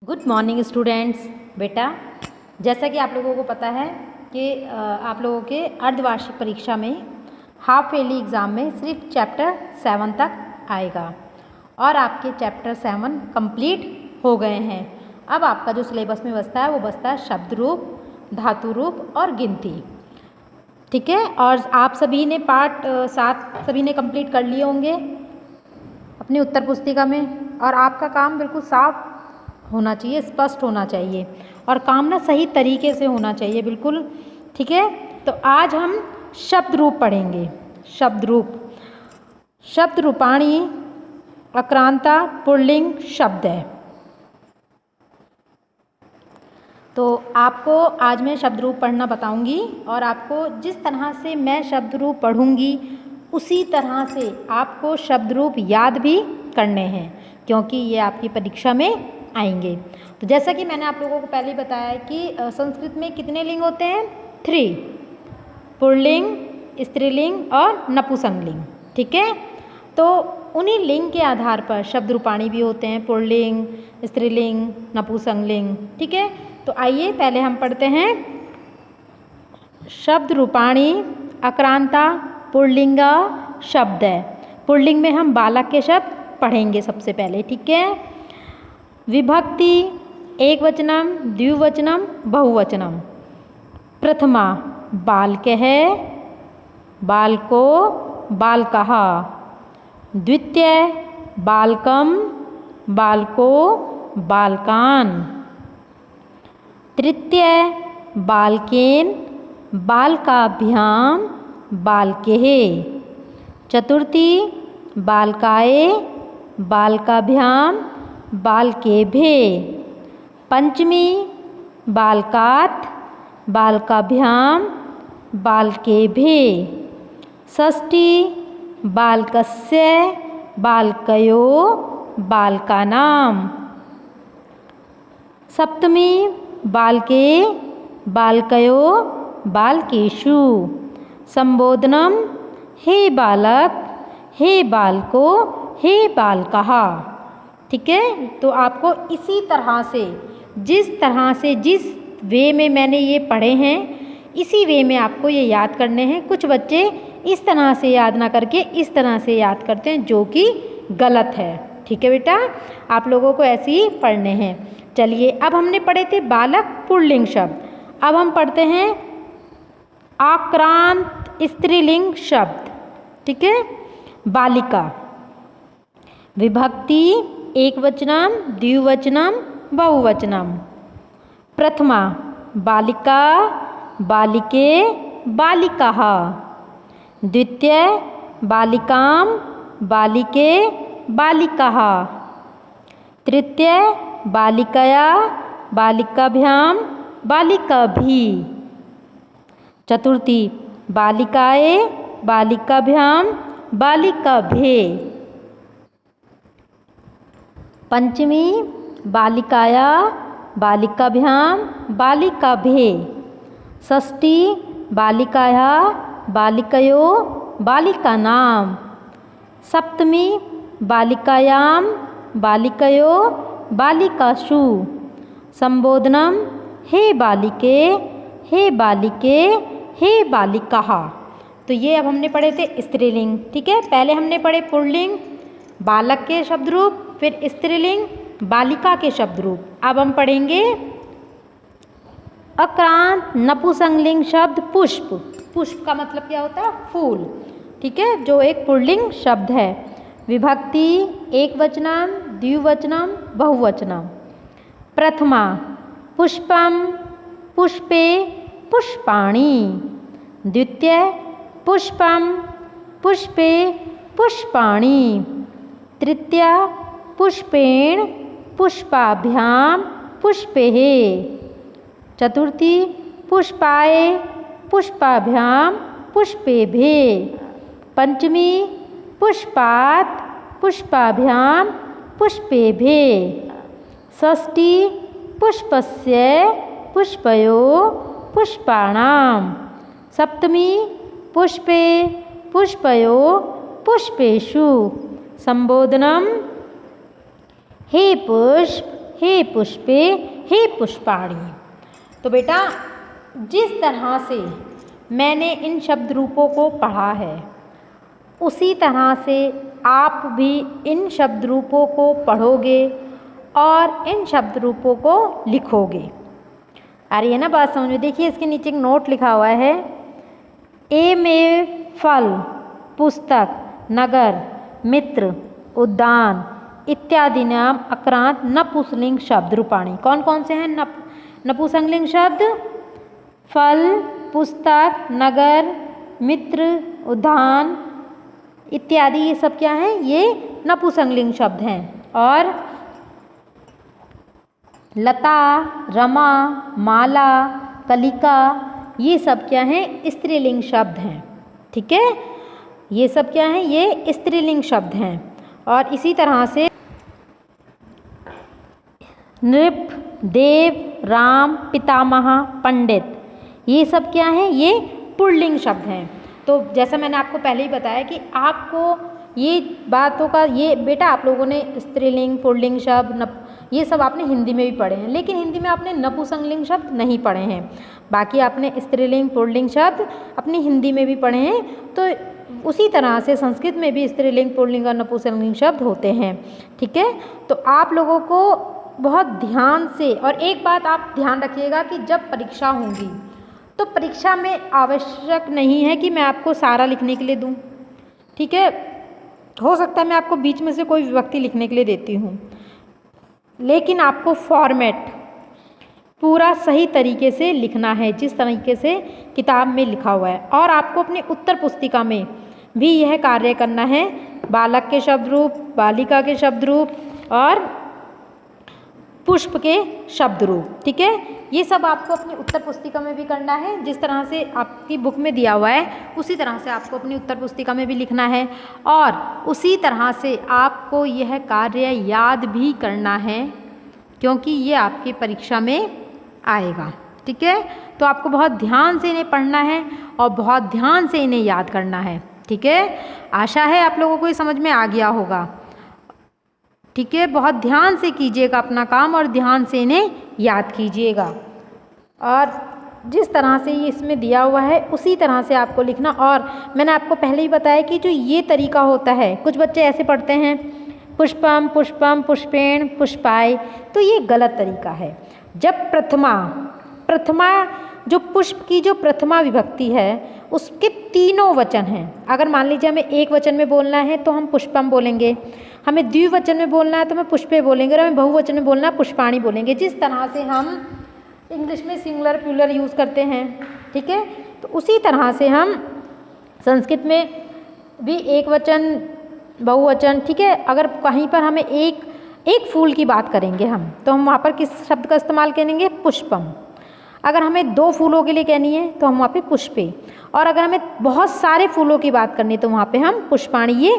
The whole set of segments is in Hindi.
Good morning students. बेटा, जैसा कि आप लोगों को पता है कि आप लोगों के अर्धवार्षिक परीक्षा में हाफ ईयरली एग्ज़ाम में सिर्फ चैप्टर 7 तक आएगा और आपके चैप्टर 7 कंप्लीट हो गए हैं। अब आपका जो सिलेबस में बचता है वो बचता है शब्द रूप, धातु रूप और गिनती। ठीक है, और आप सभी ने पार्ट 7 सभी ने कंप्लीट कर लिए होंगे अपनी उत्तर पुस्तिका में, और आपका काम बिल्कुल साफ होना चाहिए, स्पष्ट होना चाहिए और काम ना सही तरीके से होना चाहिए बिल्कुल। ठीक है, तो आज हम शब्द रूप पढ़ेंगे। शब्द रूप, शब्द रूपाणी आक्रांता पुल्लिंग शब्द है। तो आपको आज मैं शब्द रूप पढ़ना बताऊंगी और आपको जिस तरह से मैं शब्द रूप पढ़ूंगी उसी तरह से आपको शब्द रूप याद भी करने हैं, क्योंकि ये आपकी परीक्षा में आएंगे। तो जैसा कि मैंने आप लोगों को पहले ही बताया है कि संस्कृत में कितने लिंग होते हैं? 3, पुल्लिंग, स्त्रीलिंग और नपुंसकलिंग। ठीक है, तो उन्हीं लिंग के आधार पर शब्द रूपाणी भी होते हैं, पुल्लिंग, स्त्रीलिंग, नपुंसकलिंग। ठीक है, तो आइए पहले हम पढ़ते हैं शब्द रूपाणी आक्रांता पुल्लिंग शब्द है। पुल्लिंग में हम बालक के शब्द पढ़ेंगे सबसे पहले। ठीक है, विभक्ति एकवचनम, द्विवचनम, बहुवचनम। प्रथमा बालकः, बालको, बालकः। द्वितीय बालकम, बालको, बालकान। तृतीय बालकेन, बालकाभ्याम, बालकेः। चतुर्थी बालकाय, बालकाभ्याम, बालकेभ्ये। पंचमी बालकात्, बालकाभ्याम, बालकेभ्ये। षष्ठी बालकस्य, बालकयो, बालकानां। सप्तमी बालके, बालकयो, बालकेषु। संबोधनम हे बालक, हे बालको, हे बालकः। ठीक है, तो आपको इसी तरह से जिस वे में मैंने ये पढ़े हैं इसी वे में आपको ये याद करने हैं। कुछ बच्चे इस तरह से याद ना करके इस तरह से याद करते हैं, जो कि गलत है। ठीक है बेटा, आप लोगों को ऐसे ही पढ़ने हैं। चलिए, अब हमने पढ़े थे बालक पुल्लिंग शब्द, अब हम पढ़ते हैं आक्रांत स्त्रीलिंग शब्द। ठीक है, बालिका विभक्ति एकवचनम, द्विवचनम, बहुवचनम। प्रथमा बालिका, बालिके, बालिकाः। द्वितीय बालिकां, बालिके, बालिकाः। तृतीय बालिकया, बालिकाभ्यां, बालिकाभिः। चतुर्थी बालिकाय, बालिकाभ्यां, बालिकाभ्ये। पंचमी बालिकाया, बालिकाभ्यां, बालिकाभ्ये। षष्ठी बालिकाया, बालिकयो, बालिकानां। सप्तमी बालिकायां, बालिकयो, बालिकासु। संबोधनम हे बालिके, हे बालिके, हे बालिकाः। तो ये अब हमने पढ़े थे स्त्रीलिंग। ठीक है, पहले हमने पढ़े पुल्लिंग बालक के शब्द रूप, फिर स्त्रीलिंग बालिका के शब्द रूप। अब हम पढ़ेंगे आक्रांत नपुंसकलिंग शब्द पुष्प। पुष्प का मतलब क्या होता है? फूल। ठीक है, जो एक पुल्लिंग शब्द है। विभक्ति एकवचनम, द्विवचनम, बहुवचनम। प्रथमा पुष्पम, पुष्पे, पुष्पाणि। द्वितीय पुष्पम, पुष्पे, पुष्पाणि। तृतीय पुष्पेण, पुष्पाभ्यां, पुष्पैः। चतुर्थी पुष्पाय, पुष्पाभ्यां, पुष्पेभ्ये। पंचमी पुष्पात्, पुष्पाभ्यां, पुष्पेभ्ये। षष्ठी पुष्पस्य, पुष्पयो, पुष्पाणां। सप्तमी पुष्पे, पुष्पयो, पुष्पेषु। संबोधनम हे पुष्प, हे पुष्पे हे पुष्पाणि। तो बेटा जिस तरह से मैंने इन शब्द रूपों को पढ़ा है उसी तरह से आप भी इन शब्द रूपों को पढ़ोगे और इन शब्द रूपों को लिखोगे। आ रही है ना बात समझ में? देखिए इसके नीचे एक नोट लिखा हुआ है, ए में फल, पुस्तक, नगर, मित्र, उद्यान इत्यादि नाम अक्रांत नपुंसकलिंग शब्द रूपाणी। कौन कौन से हैं नपुंसकलिंग शब्द? फल, पुस्तक, नगर, मित्र, उद्यान इत्यादि, ये सब क्या हैं? ये नपुंसकलिंग शब्द हैं। और लता, रमा, माला, कलिका ये सब क्या हैं? स्त्रीलिंग शब्द हैं। ठीक है, ये सब क्या हैं? ये स्त्रीलिंग शब्द हैं। और इसी तरह से नृप, देव, राम, पितामह, पंडित ये सब क्या हैं? ये पुल्लिंग शब्द हैं। तो जैसा मैंने आपको पहले ही बताया कि आपको ये बातों का ये बेटा आप लोगों ने स्त्रीलिंग, पुल्लिंग शब्द ये सब आपने हिंदी में भी पढ़े हैं, लेकिन हिंदी में आपने नपुंसकलिंग शब्द नहीं पढ़े हैं। बाकी आपने स्त्रीलिंग, पुल्लिंग शब्द अपनी हिंदी में भी पढ़े हैं। तो उसी तरह से संस्कृत में भी स्त्रीलिंग, पुल्लिंग और नपुंसकलिंग शब्द होते हैं। ठीक है, तो आप लोगों को बहुत ध्यान से, और एक बात आप ध्यान रखिएगा कि जब परीक्षा होंगी तो परीक्षा में आवश्यक नहीं है कि मैं आपको सारा लिखने के लिए दूं। ठीक है, हो सकता है मैं आपको बीच में से कोई विभक्ति लिखने के लिए देती हूँ, लेकिन आपको फॉर्मेट पूरा सही तरीके से लिखना है जिस तरीके से किताब में लिखा हुआ है। और आपको अपनी उत्तर पुस्तिका में भी यह कार्य करना है। बालक के शब्द रूप, बालिका के शब्द रूप और पुष्प के शब्द रूप। ठीक है, ये सब आपको अपनी उत्तर पुस्तिका में भी करना है। जिस तरह से आपकी बुक में दिया हुआ है उसी तरह से आपको अपनी उत्तर पुस्तिका में भी लिखना है, और उसी तरह से आपको यह कार्य याद भी करना है क्योंकि ये आपकी परीक्षा में आएगा। ठीक है, तो आपको बहुत ध्यान से इन्हें पढ़ना है और बहुत ध्यान से इन्हें याद करना है। ठीक है, आशा है आप लोगों को ये समझ में आ गया होगा। ठीक है, बहुत ध्यान से कीजिएगा अपना काम और ध्यान से इन्हें याद कीजिएगा। और जिस तरह से ये इसमें दिया हुआ है उसी तरह से आपको लिखना। और मैंने आपको पहले ही बताया कि जो ये तरीका होता है, कुछ बच्चे ऐसे पढ़ते हैं पुष्पम, पुष्पम, पुष्पेण, पुष्पाय, तो ये गलत तरीका है। जब प्रथमा जो पुष्प की जो प्रथमा विभक्ति है उसके तीनों वचन हैं। अगर मान लीजिए हमें एक वचन में बोलना है तो हम पुष्पम बोलेंगे, हमें द्विवचन में बोलना है तो हम पुष्पे बोलेंगे, और हमें बहुवचन में बोलना है पुष्पाणि बोलेंगे। जिस तरह से हम इंग्लिश में सिंगुलर प्लूरल यूज़ करते हैं, ठीक है, तो उसी तरह से हम संस्कृत में भी एक वचन, बहुवचन, ठीक है। अगर कहीं पर हमें एक फूल की बात करेंगे हम, तो हम वहाँ पर किस शब्द का इस्तेमाल करेंगे? पुष्पम। अगर हमें 2 फूलों के लिए कहनी है तो हम वहाँ पे पुष्पे, और अगर हमें बहुत सारे फूलों की बात करनी है तो वहाँ पे हम पुष्पाणि। ये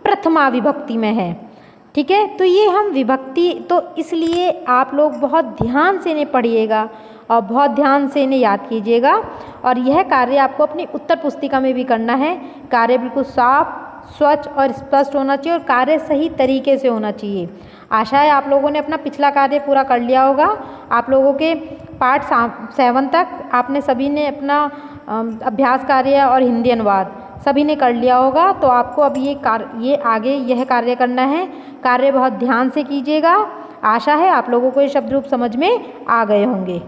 प्रथमा विभक्ति में है। ठीक है, तो ये हम विभक्ति, तो इसलिए आप लोग बहुत ध्यान से इन्हें पढ़िएगा और बहुत ध्यान से इन्हें याद कीजिएगा। और यह कार्य आपको अपनी उत्तर पुस्तिका में भी करना है। कार्य बिल्कुल साफ, स्वच्छ और स्पष्ट होना चाहिए, और कार्य सही तरीके से होना चाहिए। आशा है आप लोगों ने अपना पिछला कार्य पूरा कर लिया होगा। आप लोगों के पार्ट 7 तक आपने सभी ने अपना अभ्यास कार्य और हिंदी अनुवाद सभी ने कर लिया होगा। तो आपको अब ये आगे यह कार्य करना है। कार्य बहुत ध्यान से कीजिएगा। आशा है आप लोगों को ये शब्द रूप समझ में आ गए होंगे।